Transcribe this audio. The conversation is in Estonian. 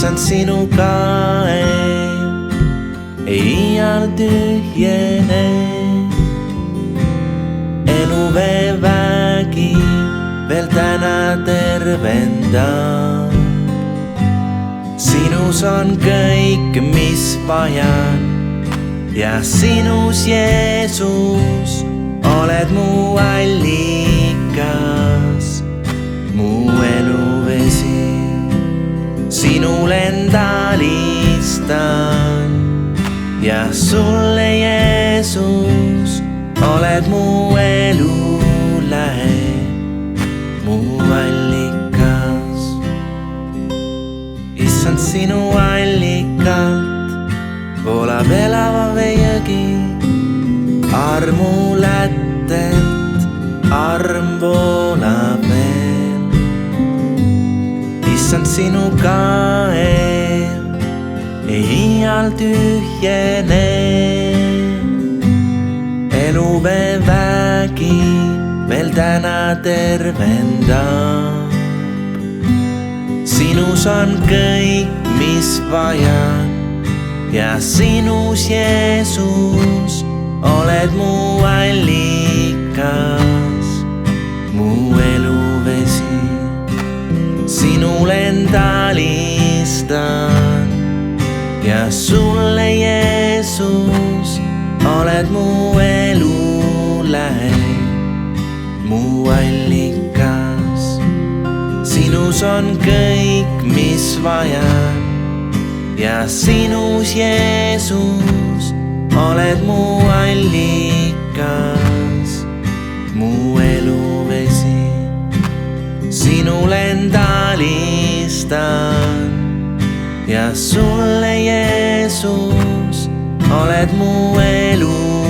issand, sinu kael ei iial tühjene. Elu veevägi veel täna tervendab. Sinus on kõik, mis vajan, ja sinus, Jeesus, oled mu allikas, mu eluvesi. Sinule endalistan ja sulle, Jeesus, oled mu elulähe, mu allikas. Issand, sinu allikalt voolab elava vee jõgi, armu lättelt arm voolab veel. Issand, sinu kael ei iial tühjene. Elu veevägi veel täna tervendab. Sinus on kõik, mis vajan, ja sinus, Jeesus, oled mu allikas, mu eluvesi. Sinule endalistan ja sulle, Jeesus, oled mu elulähe, mu allikas. Sinus on kõik, mis vajan, ja sinus, Jeesus, oled mu allikas, mu eluvesi. Sinule endalistan ja sulle, Jeesus, oled mu elu.